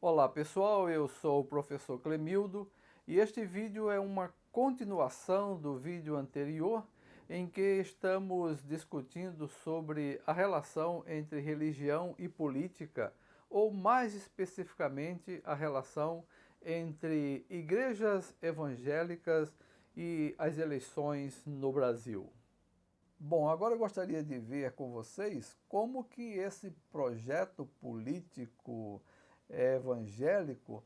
Olá pessoal, eu sou o professor Clemildo e este vídeo é uma continuação do vídeo anterior em que estamos discutindo sobre a relação entre religião e política, ou mais especificamente a relação entre igrejas evangélicas e as eleições no Brasil. Bom, agora eu gostaria de ver com vocês como que esse projeto político evangélico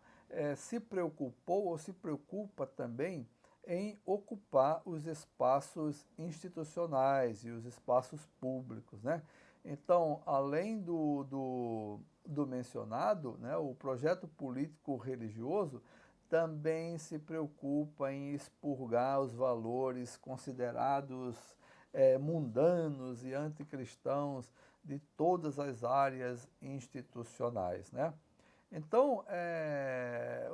se preocupou ou se preocupa também em ocupar os espaços institucionais e os espaços públicos, né? Então, além do mencionado, né, o projeto político religioso também se preocupa em expurgar os valores considerados mundanos e anticristãos de todas as áreas institucionais, né? Então,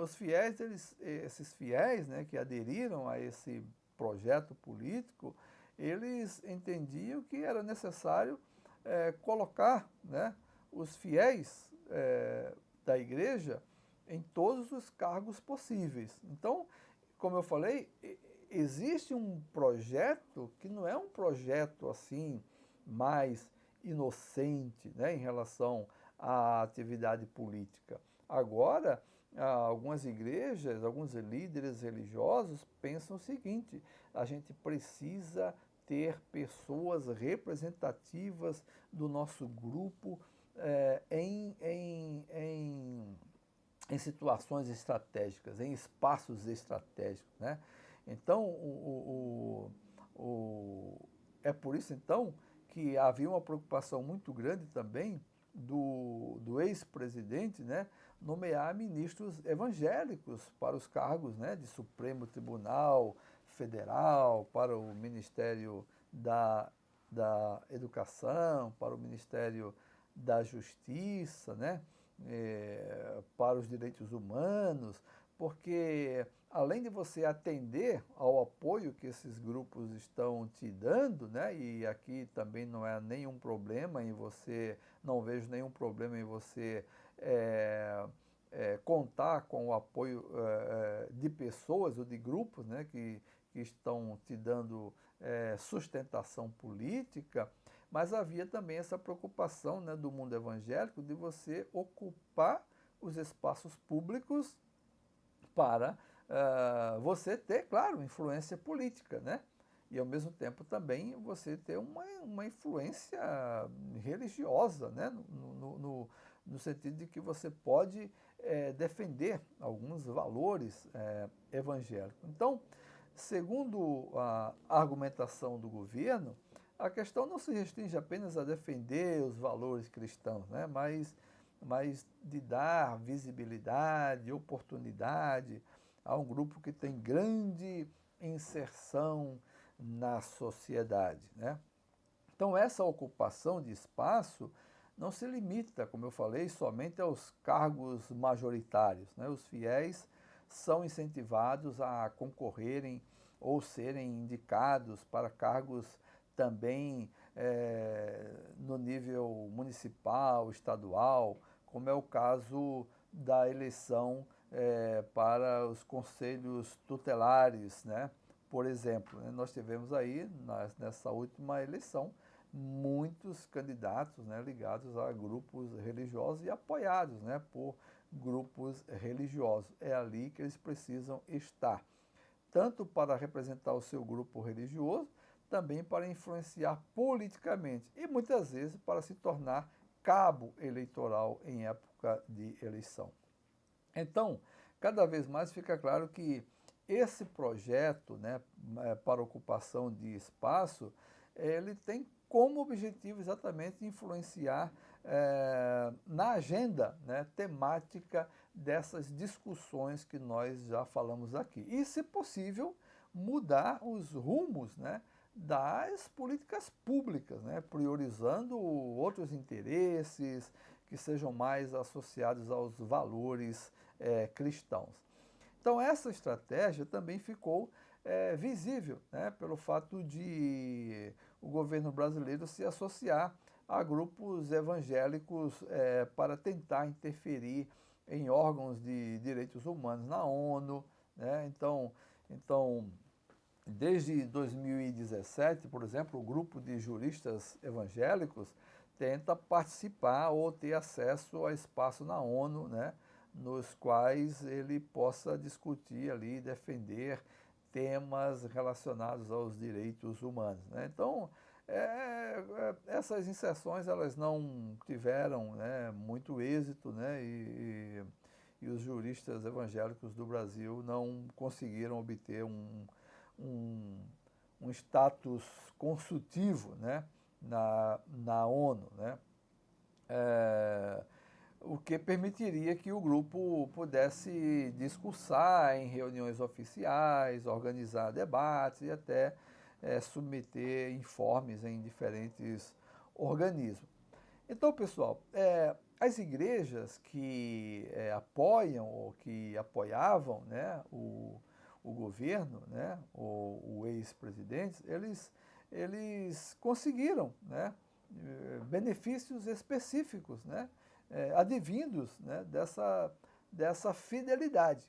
os fiéis, esses fiéis, né, que aderiram a esse projeto político, eles entendiam que era necessário colocar, né, os fiéis da igreja em todos os cargos possíveis. Então, como eu falei, existe um projeto que não é um projeto assim mais inocente, né, em relação à atividade política. Agora, algumas igrejas, alguns líderes religiosos pensam o seguinte: a gente precisa ter pessoas representativas do nosso grupo em situações estratégicas, em espaços estratégicos, né? Então, é por isso então que havia uma preocupação muito grande também do ex-presidente, né, nomear ministros evangélicos para os cargos, né, de Supremo Tribunal Federal, para o Ministério da Educação, para o Ministério da Justiça, né, para os direitos humanos, porque além de você atender ao apoio que esses grupos estão te dando, né, e aqui também não é nenhum problema em você, não vejo nenhum problema em você contar com o apoio de pessoas ou de grupos, né, que estão te dando sustentação política, mas havia também essa preocupação, né, do mundo evangélico de você ocupar os espaços públicos para você ter, claro, influência política, né? E ao mesmo tempo também você ter uma influência religiosa, né? No sentido de que você pode defender alguns valores evangélicos. Então, segundo a argumentação do governo, a questão não se restringe apenas a defender os valores cristãos, né? mas de dar visibilidade, oportunidade a um grupo que tem grande inserção na sociedade, né? Então essa ocupação de espaço não se limita, como eu falei, somente aos cargos majoritários, né? Os fiéis são incentivados a concorrerem ou serem indicados para cargos também no nível municipal, estadual, como é o caso da eleição para os conselhos tutelares, né? Por exemplo, né, nós tivemos aí, nessa última eleição, muitos candidatos, né, ligados a grupos religiosos e apoiados, né, por grupos religiosos. É ali que eles precisam estar, tanto para representar o seu grupo religioso, também para influenciar politicamente e muitas vezes para se tornar cabo eleitoral em época de eleição. Então, cada vez mais fica claro que esse projeto, né, para ocupação de espaço, ele tem como objetivo exatamente influenciar na agenda, né, temática dessas discussões que nós já falamos aqui. E, se possível, mudar os rumos, né, das políticas públicas, né, priorizando outros interesses que sejam mais associados aos valores cristãos. Então essa estratégia também ficou visível, né, pelo fato de o governo brasileiro se associar a grupos evangélicos para tentar interferir em órgãos de direitos humanos na ONU, né? Então, desde 2017, por exemplo, o grupo de juristas evangélicos tenta participar ou ter acesso a espaço na ONU, né, nos quais ele possa discutir ali, defender temas relacionados aos direitos humanos, né? Então, essas inserções elas não tiveram, né, muito êxito, né, e os juristas evangélicos do Brasil não conseguiram obter um, um status consultivo, né, na ONU, né? O que permitiria que o grupo pudesse discursar em reuniões oficiais, organizar debates e até submeter informes em diferentes organismos. Então, pessoal, as igrejas que apoiam ou que apoiavam, né, o governo, né, o ex-presidente, eles conseguiram, né, benefícios específicos, né, advindos, né, dessa fidelidade.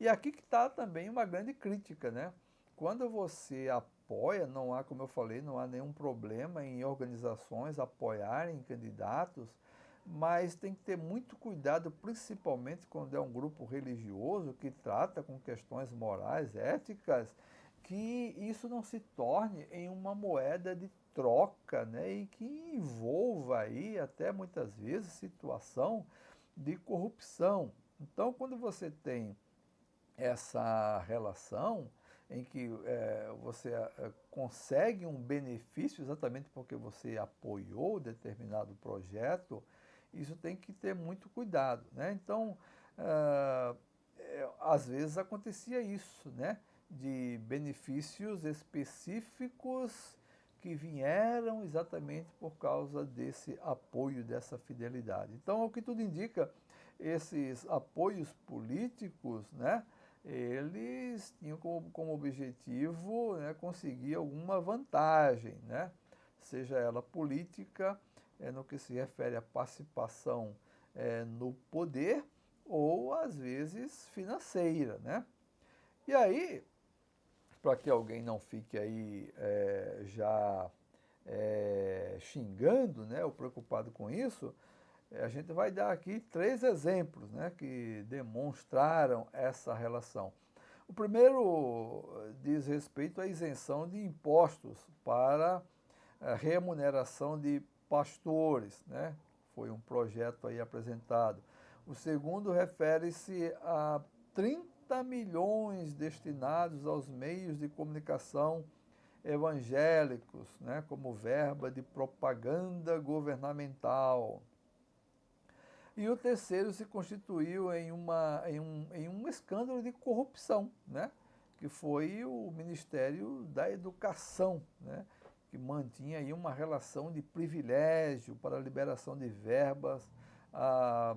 E aqui que está também uma grande crítica, né? Quando você apoia, não há, como eu falei, não há nenhum problema em organizações apoiarem candidatos, mas tem que ter muito cuidado, principalmente quando é um grupo religioso que trata com questões morais, éticas, que isso não se torne em uma moeda de troca, né, e que envolva aí até muitas vezes situação de corrupção. Então, quando você tem essa relação em que você consegue um benefício exatamente porque você apoiou determinado projeto, isso tem que ter muito cuidado, né? Então, às vezes acontecia isso, né? De benefícios específicos que vieram exatamente por causa desse apoio, dessa fidelidade. Então, o que tudo indica, esses apoios políticos, né, eles tinham como objetivo, né, conseguir alguma vantagem, né, seja ela política, no que se refere à participação no poder, ou às vezes financeira, né? E aí, para que alguém não fique aí já xingando, né, ou preocupado com isso, a gente vai dar aqui 3 exemplos, né, que demonstraram essa relação. O primeiro diz respeito à isenção de impostos para a remuneração de pastores, né? Foi um projeto aí apresentado. O segundo refere-se a 30 milhões destinados aos meios de comunicação evangélicos, né, como verba de propaganda governamental. E o terceiro se constituiu em um escândalo de corrupção, né, que foi o Ministério da Educação, né, que mantinha aí uma relação de privilégio para a liberação de verbas a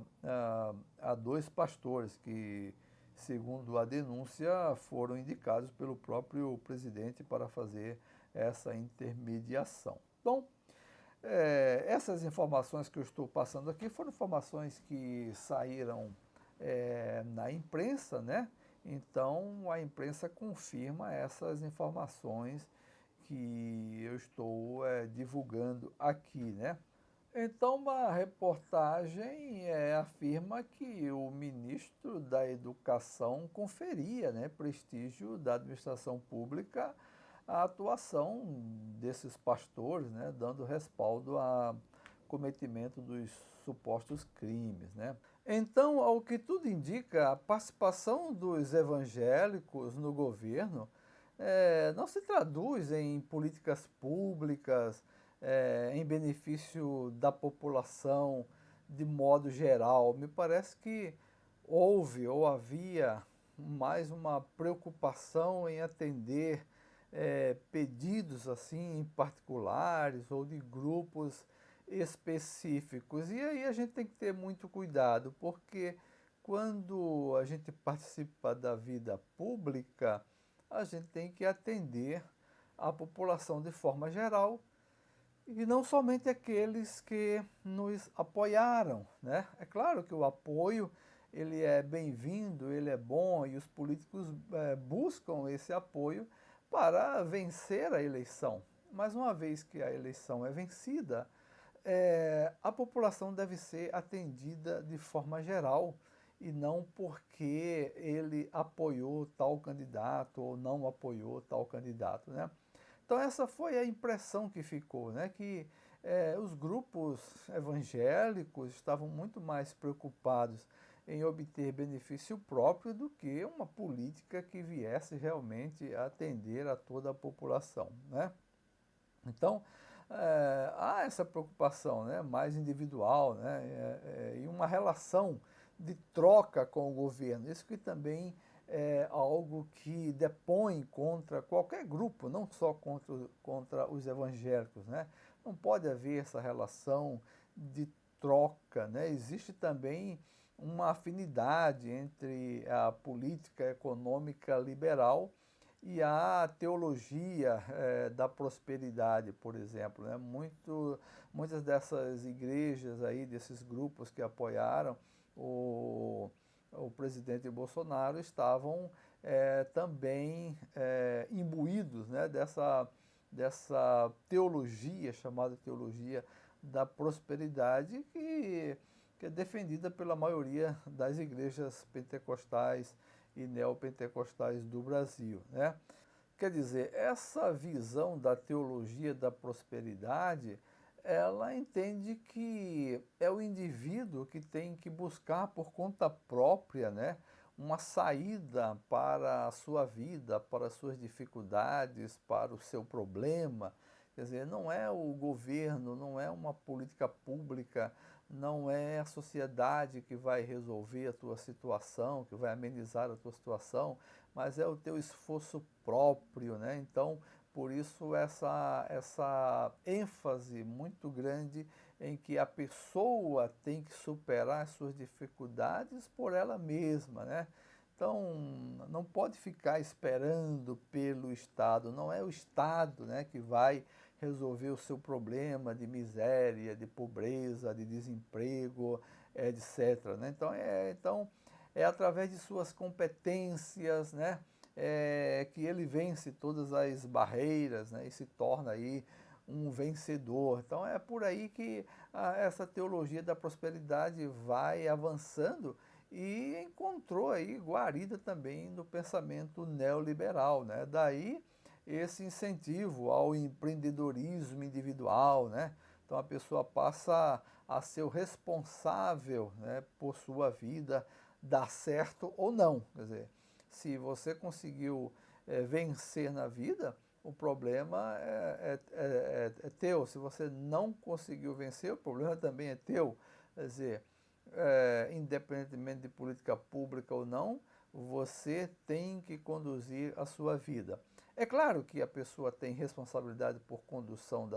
2 pastores que, segundo a denúncia, foram indicados pelo próprio presidente para fazer essa intermediação. Então, essas informações que eu estou passando aqui foram informações que saíram na imprensa, né? Então, a imprensa confirma essas informações que eu estou divulgando aqui, né? Então, uma reportagem afirma que o ministro da Educação conferia, né, prestígio da administração pública à atuação desses pastores, né, dando respaldo ao cometimento dos supostos crimes, né? Então, ao que tudo indica, a participação dos evangélicos no governo não se traduz em políticas públicas, em benefício da população de modo geral. Me parece que houve ou havia mais uma preocupação em atender pedidos assim particulares ou de grupos específicos. E aí a gente tem que ter muito cuidado, porque quando a gente participa da vida pública, a gente tem que atender a população de forma geral e não somente aqueles que nos apoiaram, né? É claro que o apoio ele é bem-vindo, ele é bom e os políticos buscam esse apoio para vencer a eleição. Mas uma vez que a eleição é vencida, a população deve ser atendida de forma geral e não porque ele apoiou tal candidato ou não apoiou tal candidato, né? Então essa foi a impressão que ficou, né? Que os grupos evangélicos estavam muito mais preocupados em obter benefício próprio do que uma política que viesse realmente atender a toda a população, né? Então, há essa preocupação, né, mais individual, né, e uma relação de troca com o governo. Isso que também é algo que depõe contra qualquer grupo, não só contra os evangélicos, né? Não pode haver essa relação de troca, né? Existe também uma afinidade entre a política econômica liberal e a teologia da prosperidade, por exemplo, né? Muitas dessas igrejas aí, desses grupos que apoiaram o presidente Bolsonaro estavam também imbuídos, né, dessa teologia, chamada teologia da prosperidade, que é defendida pela maioria das igrejas pentecostais e neopentecostais do Brasil, né? Quer dizer, essa visão da teologia da prosperidade, ela entende que é o indivíduo que tem que buscar por conta própria, né, uma saída para a sua vida, para as suas dificuldades, para o seu problema. Quer dizer, não é o governo, não é uma política pública, não é a sociedade que vai resolver a tua situação, que vai amenizar a tua situação, mas é o teu esforço próprio, né? Então, por isso essa ênfase muito grande em que a pessoa tem que superar as suas dificuldades por ela mesma, né? Então, não pode ficar esperando pelo Estado, não é o Estado, né, que vai resolver o seu problema de miséria, de pobreza, de desemprego, etc, né? Então, é através de suas competências, né, que ele vence todas as barreiras, né, e se torna aí um vencedor. Então é por aí que essa teologia da prosperidade vai avançando e encontrou aí guarida também no pensamento neoliberal, né? Daí esse incentivo ao empreendedorismo individual, né? Então a pessoa passa a ser o responsável, né, por sua vida dar certo ou não. Quer dizer, se você conseguiu vencer na vida, o problema é teu. Se você não conseguiu vencer, o problema também é teu. Quer dizer, independentemente de política pública ou não, você tem que conduzir a sua vida. É claro que a pessoa tem responsabilidade por condução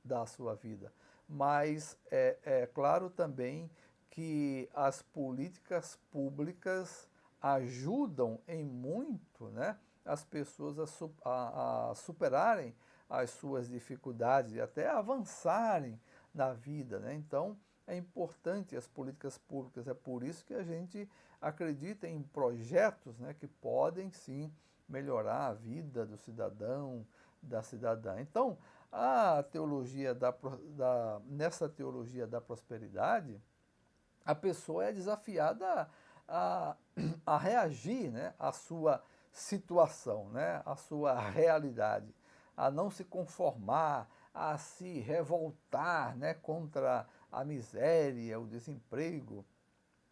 da sua vida, mas é claro também que as políticas públicas ajudam em muito, né, as pessoas a superarem as suas dificuldades e até avançarem na vida, né? Então, é importante as políticas públicas, é por isso que a gente acredita em projetos, né, que podem sim melhorar a vida do cidadão, da cidadã. Então, nessa teologia da prosperidade, a pessoa é desafiada a, a reagir, né, à sua situação, né, à sua realidade, a não se conformar, a se revoltar, né, contra a miséria, o desemprego,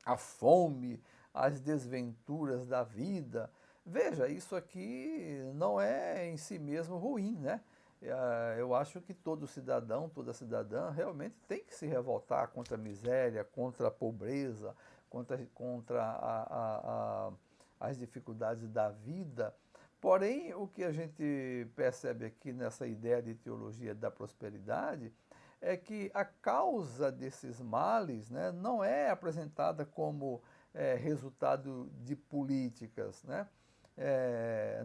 a fome, as desventuras da vida. Veja, isso aqui não é em si mesmo ruim, né? Eu acho que todo cidadão, toda cidadã realmente tem que se revoltar contra a miséria, contra a pobreza, contra as dificuldades da vida. Porém, o que a gente percebe aqui nessa ideia de teologia da prosperidade é que a causa desses males, né, não é apresentada como resultado de políticas, né?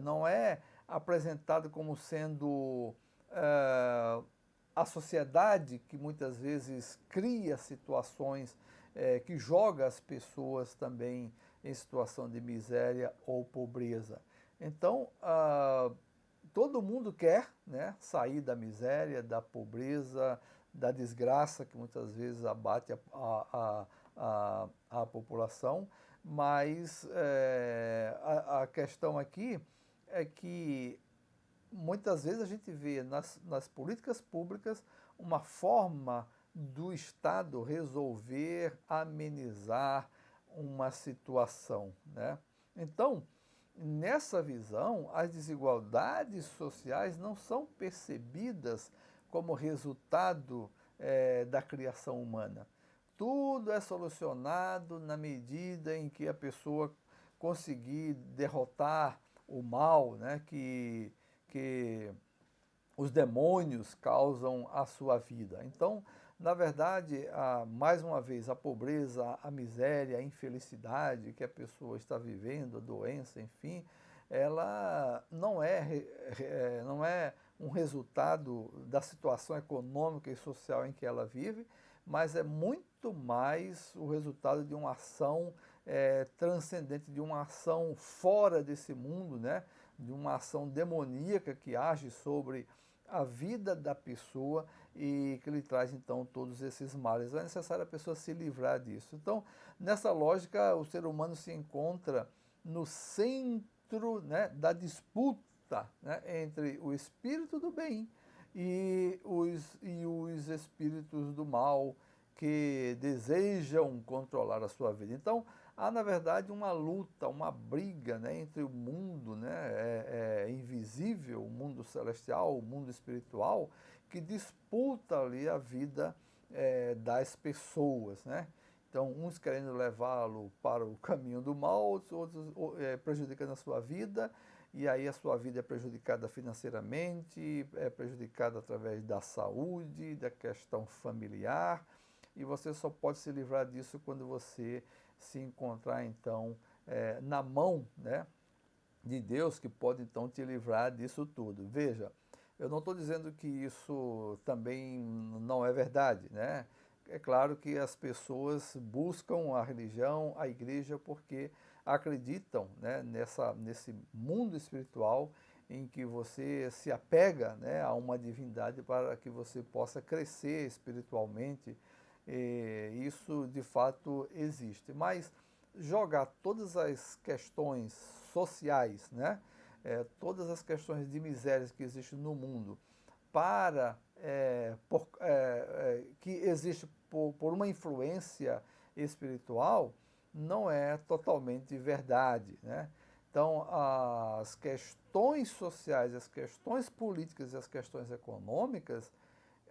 Não é apresentado como sendo a sociedade que muitas vezes cria situações que joga as pessoas também em situação de miséria ou pobreza. Então, todo mundo quer, né, sair da miséria, da pobreza, da desgraça que muitas vezes abate a população, mas a questão aqui é que muitas vezes a gente vê nas políticas públicas uma forma do Estado resolver, amenizar uma situação, né? Então, nessa visão, as desigualdades sociais não são percebidas como resultado da criação humana. Tudo é solucionado na medida em que a pessoa conseguir derrotar o mal, né, que os demônios causam à sua vida. Então, na verdade, mais uma vez, a pobreza, a miséria, a infelicidade que a pessoa está vivendo, a doença, enfim, ela não é um resultado da situação econômica e social em que ela vive, mas é muito mais o resultado de uma ação transcendente, de uma ação fora desse mundo, né? De uma ação demoníaca que age sobre a vida da pessoa e que lhe traz então todos esses males. É necessário a pessoa se livrar disso. Então, nessa lógica, o ser humano se encontra no centro, né, da disputa, né, entre o espírito do bem e os espíritos do mal que desejam controlar a sua vida. Então, há, na verdade, uma luta, uma briga, né, entre o mundo, né, invisível, o mundo celestial, o mundo espiritual, que disputa ali a vida das pessoas, né? Então, uns querendo levá-lo para o caminho do mal, outros prejudicando a sua vida, e aí a sua vida é prejudicada financeiramente, é prejudicada através da saúde, da questão familiar, e você só pode se livrar disso quando você se encontrar, então, na mão, né, de Deus, que pode, então, te livrar disso tudo. Veja, eu não estou dizendo que isso também não é verdade, né? É claro que as pessoas buscam a religião, a igreja, porque acreditam, né, nesse mundo espiritual em que você se apega, né, a uma divindade para que você possa crescer espiritualmente. Isso de fato existe. Mas jogar todas as questões sociais, né, todas as questões de misérias que existem no mundo para que existe por uma influência espiritual, não é totalmente verdade, né? Então, as questões sociais, as questões políticas e as questões econômicas,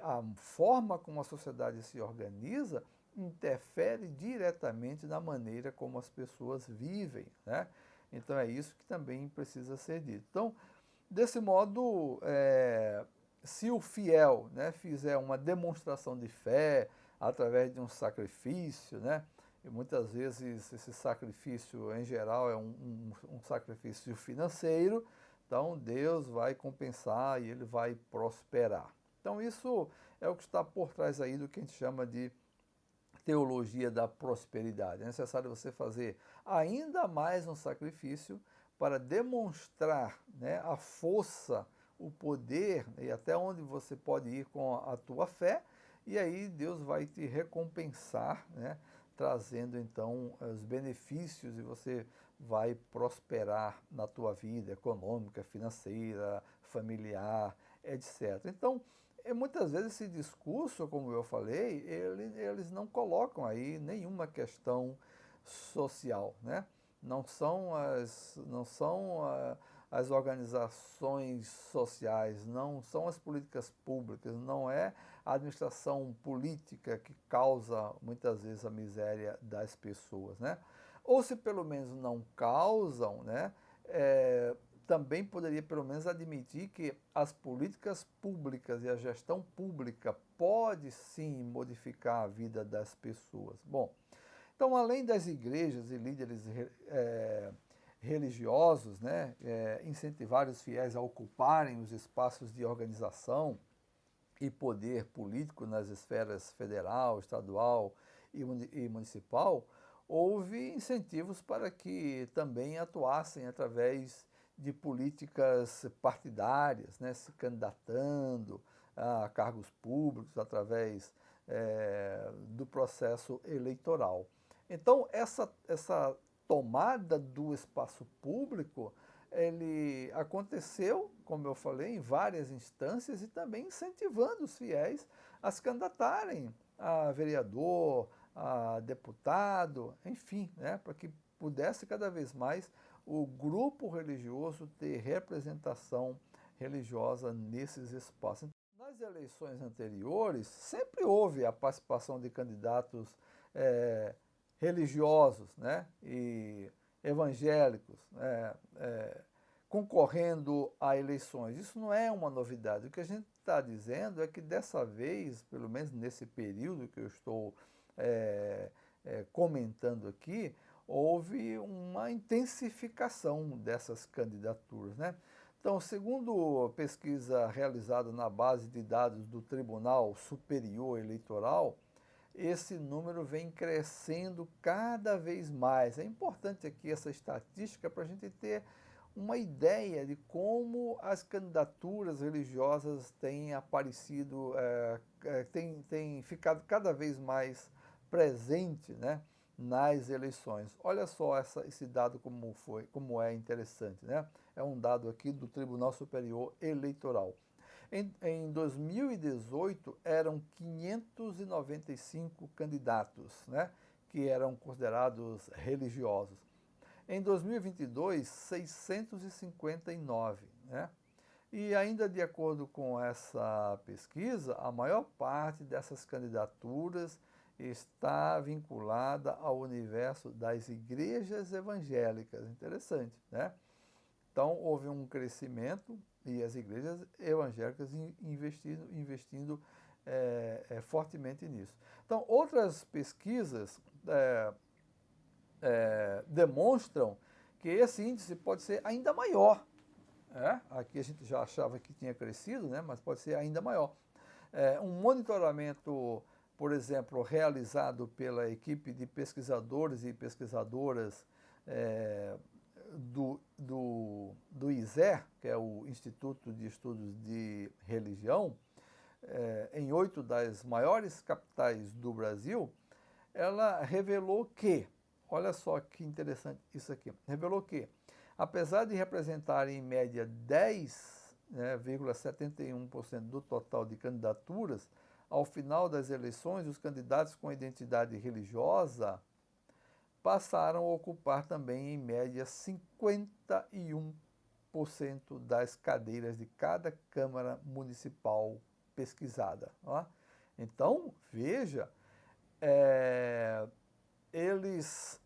a forma como a sociedade se organiza, interfere diretamente na maneira como as pessoas vivem, né? Então, é isso que também precisa ser dito. Então, desse modo, se o fiel, né, fizer uma demonstração de fé através de um sacrifício, né, e muitas vezes esse sacrifício, em geral, é um sacrifício financeiro, então Deus vai compensar e ele vai prosperar. Então isso é o que está por trás aí do que a gente chama de teologia da prosperidade. É necessário você fazer ainda mais um sacrifício para demonstrar, né, a força, o poder e até onde você pode ir com a tua fé, e aí Deus vai te recompensar, né, trazendo então os benefícios e você vai prosperar na tua vida econômica, financeira, familiar, etc. Então, muitas vezes esse discurso, como eu falei, eles não colocam aí nenhuma questão social, né? As organizações sociais, não são as políticas públicas, não é a administração política que causa muitas vezes a miséria das pessoas, né? Ou se pelo menos não causam, né? Também poderia pelo menos admitir que as políticas públicas e a gestão pública pode sim modificar a vida das pessoas. Bom, então além das igrejas e líderes religiosos, né, incentivar os fiéis a ocuparem os espaços de organização e poder político nas esferas federal, estadual e municipal, houve incentivos para que também atuassem através de políticas partidárias, né, se candidatando a cargos públicos através do processo eleitoral. Então, essa tomada do espaço público, ele aconteceu, como eu falei, em várias instâncias e também incentivando os fiéis a se candidatarem a vereador, a deputado, enfim, né, para que pudesse cada vez mais o grupo religioso ter representação religiosa nesses espaços. Nas eleições anteriores, sempre houve a participação de candidatos religiosos, né, e evangélicos, concorrendo a eleições. Isso não é uma novidade. O que a gente está dizendo é que dessa vez, pelo menos nesse período que eu estou comentando aqui, houve uma intensificação dessas candidaturas, né? Então, segundo pesquisa realizada na base de dados do Tribunal Superior Eleitoral, esse número vem crescendo cada vez mais. É importante aqui essa estatística para a gente ter uma ideia de como as candidaturas religiosas têm aparecido, têm ficado cada vez mais presente, né, nas eleições. Olha só esse dado como é interessante, né? É um dado aqui do Tribunal Superior Eleitoral. Em 2018, eram 595 candidatos, né, que eram considerados religiosos. Em 2022, 659, né? E ainda de acordo com essa pesquisa, a maior parte dessas candidaturas está vinculada ao universo das igrejas evangélicas. Interessante, né? Então, houve um crescimento e as igrejas evangélicas investindo fortemente nisso. Então, outras pesquisas demonstram que esse índice pode ser ainda maior. Aqui a gente já achava que tinha crescido, né, mas pode ser ainda maior. Um monitoramento, por exemplo, realizado pela equipe de pesquisadores e pesquisadoras do ISER, que é o Instituto de Estudos de Religião, em 8 das maiores capitais do Brasil, ela revelou que, olha só que interessante isso aqui, revelou que, apesar de representarem em média 10,71% do total de candidaturas, ao final das eleições, os candidatos com identidade religiosa passaram a ocupar também, em média, 51% das cadeiras de cada Câmara Municipal pesquisada. Ó. Então, veja, eles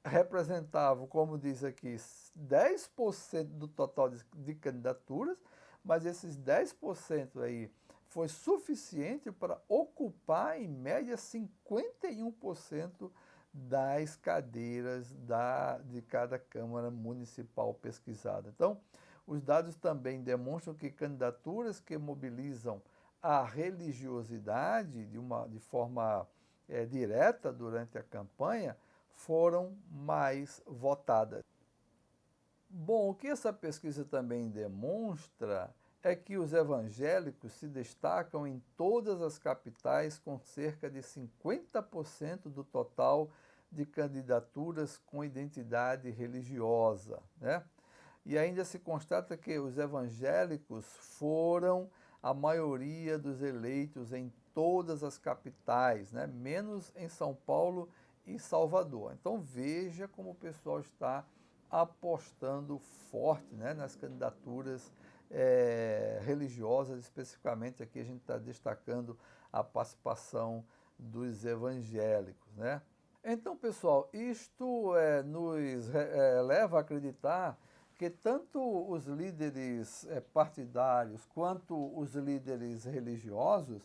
representavam, como diz aqui, 10% do total de candidaturas, mas esses 10% aí foi suficiente para ocupar, em média, 51% das cadeiras de cada Câmara Municipal pesquisada. Então, os dados também demonstram que candidaturas que mobilizam a religiosidade de forma direta durante a campanha foram mais votadas. Bom, o que essa pesquisa também demonstra é que os evangélicos se destacam em todas as capitais com cerca de 50% do total de candidaturas com identidade religiosa, né? E ainda se constata que os evangélicos foram a maioria dos eleitos em todas as capitais, né? Menos em São Paulo e Salvador. Então veja como o pessoal está apostando forte, né, nas candidaturas religiosas, especificamente aqui a gente está destacando a participação dos evangélicos, né? Então, pessoal, isto nos leva a acreditar que tanto os líderes partidários quanto os líderes religiosos,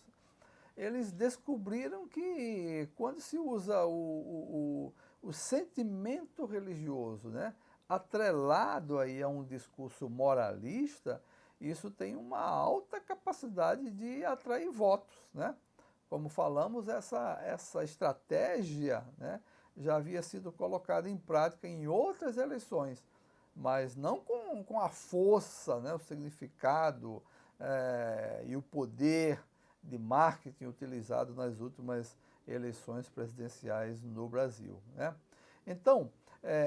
eles descobriram que quando se usa o sentimento religioso, né, atrelado aí a um discurso moralista, isso tem uma alta capacidade de atrair votos, né? como falamos, essa estratégia, né, já havia sido colocada em prática em outras eleições, mas não com a força, né, o significado e o poder de marketing utilizado nas últimas eleições presidenciais no Brasil, né? Então,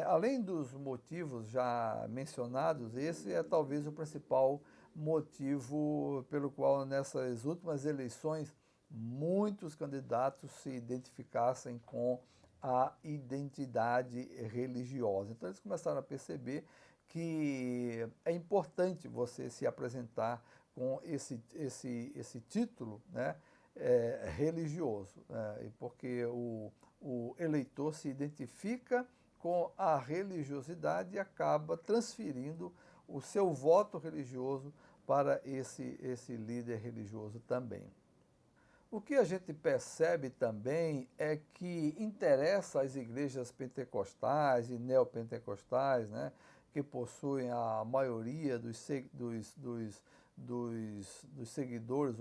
além dos motivos já mencionados, esse é talvez o principal motivo pelo qual nessas últimas eleições muitos candidatos se identificassem com a identidade religiosa. Então eles começaram a perceber que é importante você se apresentar com esse título, né, religioso, porque o eleitor se identifica com a religiosidade e acaba transferindo o seu voto religioso para esse líder religioso também. O que a gente percebe também é que interessa às igrejas pentecostais e neopentecostais, né, que possuem a maioria dos seguidores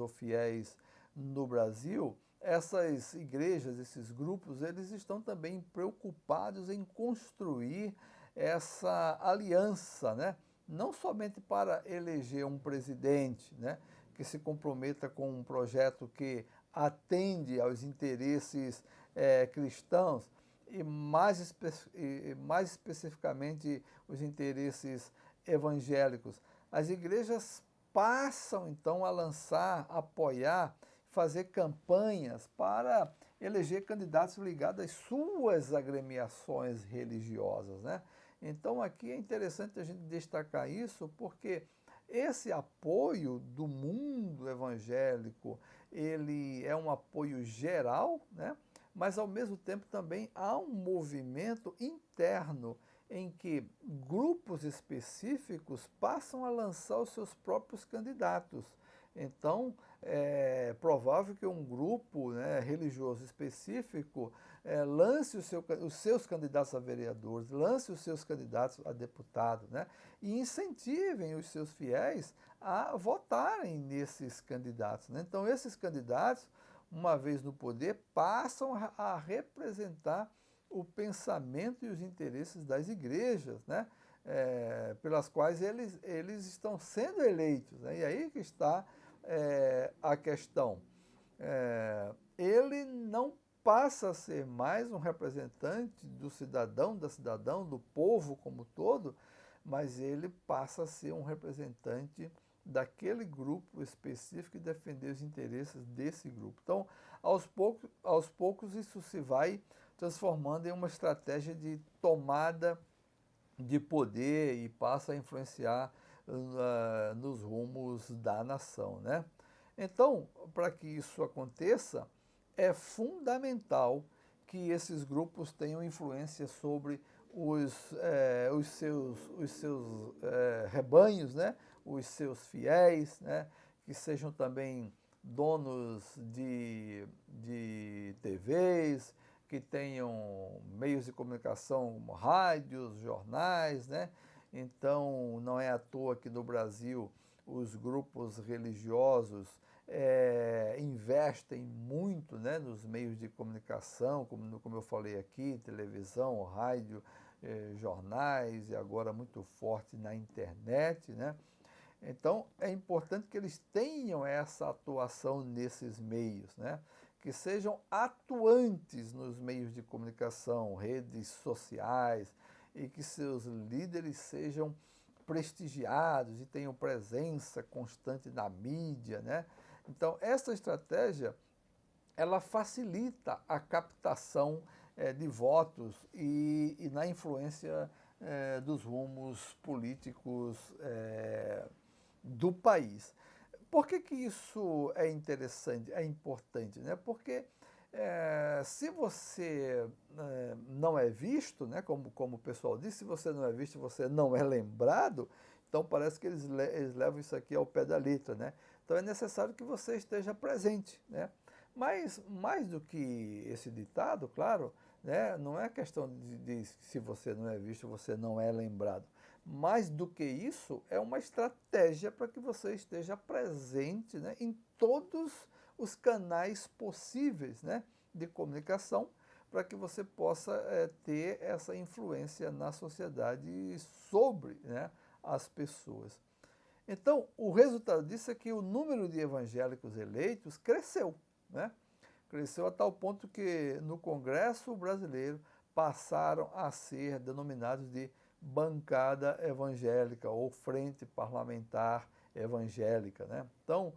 ou fiéis no Brasil. Essas igrejas, esses grupos, eles estão também preocupados em construir essa aliança, né? Não somente para eleger um presidente, né, que se comprometa com um projeto que atende aos interesses cristãos e mais especificamente os interesses evangélicos. As igrejas passam então a lançar, apoiar, fazer campanhas para eleger candidatos ligados às suas agremiações religiosas, né? Então aqui é interessante a gente destacar isso porque esse apoio do mundo evangélico, ele é um apoio geral, né? Mas ao mesmo tempo também há um movimento interno em que grupos específicos passam a lançar os seus próprios candidatos. Então, é provável que um grupo, né, religioso específico lance os seus candidatos a vereadores, lance os seus candidatos a deputados, né, e incentivem os seus fiéis a votarem nesses candidatos, né? Então, esses candidatos, uma vez no poder, passam a representar o pensamento e os interesses das igrejas, né, pelas quais eles estão sendo eleitos, né? E aí que está a questão. Ele não passa a ser mais um representante do cidadão, da cidadã, do povo como todo, mas ele passa a ser um representante daquele grupo específico e defender os interesses desse grupo. Então, aos poucos isso se vai transformando em uma estratégia de tomada de poder e passa a influenciar nos rumos da nação, né? Então, para que isso aconteça, é fundamental que esses grupos tenham influência sobre os seus rebanhos, né? Os seus fiéis, né? Que sejam também donos de TVs, que tenham meios de comunicação como rádios, jornais, né? Então, não é à toa que no Brasil os grupos religiosos investem muito, né, nos meios de comunicação, como eu falei aqui, televisão, rádio, jornais e agora muito forte na internet, né? Então, é importante que eles tenham essa atuação nesses meios, né? Que sejam atuantes nos meios de comunicação, redes sociais, e que seus líderes sejam prestigiados e tenham presença constante na mídia, né? Então, essa estratégia, ela facilita a captação de votos e na influência dos rumos políticos do país. Por que isso é interessante, é importante, né? Porque se você não é visto, né, como o pessoal diz, se você não é visto, você não é lembrado, então parece que eles levam isso aqui ao pé da letra, né? Então é necessário que você esteja presente, né? Mas mais do que esse ditado, claro, né, não é questão de se você não é visto, você não é lembrado. Mais do que isso, é uma estratégia para que você esteja presente, né, em todos os canais possíveis, né, de comunicação para que você possa ter essa influência na sociedade sobre, né, as pessoas. Então, o resultado disso é que o número de evangélicos eleitos cresceu, né? Cresceu a tal ponto que no Congresso brasileiro passaram a ser denominados de bancada evangélica ou frente parlamentar evangélica, né? Então,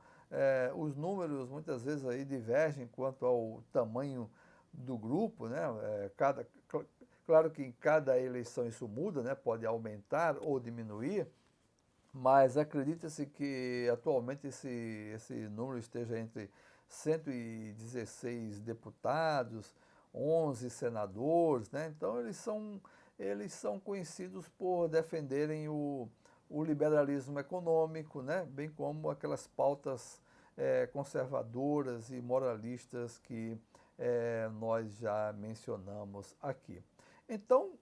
os números muitas vezes aí divergem quanto ao tamanho do grupo, né? Claro que em cada eleição isso muda, né? Pode aumentar ou diminuir, mas acredita-se que atualmente esse número esteja entre 116 deputados, 11 senadores, né? Então eles são conhecidos por defenderem o liberalismo econômico, né? Bem como aquelas pautas conservadoras e moralistas que nós já mencionamos aqui. Então,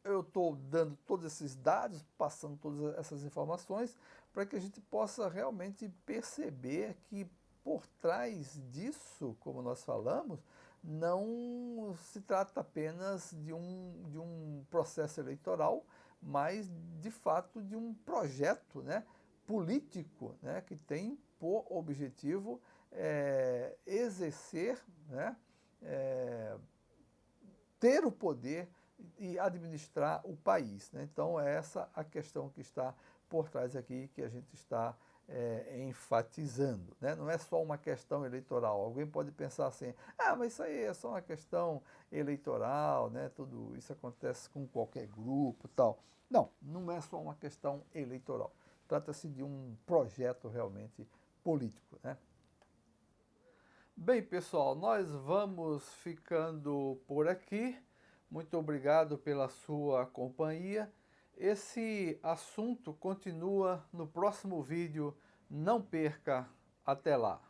eu estou dando todos esses dados, passando todas essas informações, para que a gente possa realmente perceber que por trás disso, como nós falamos, não se trata apenas de um processo eleitoral, mas de fato de um projeto, né, político, né, que tem por objetivo exercer, né, ter o poder e administrar o país, né? Então, é essa a questão que está por trás aqui, que a gente está enfatizando, né? Não é só uma questão eleitoral. Alguém pode pensar assim, mas isso aí é só uma questão eleitoral, né? Tudo isso acontece com qualquer grupo e tal. Não, não é só uma questão eleitoral. Trata-se de um projeto realmente político, né? Bem, pessoal, nós vamos ficando por aqui. Muito obrigado pela sua companhia. Esse assunto continua no próximo vídeo. Não perca. Até lá.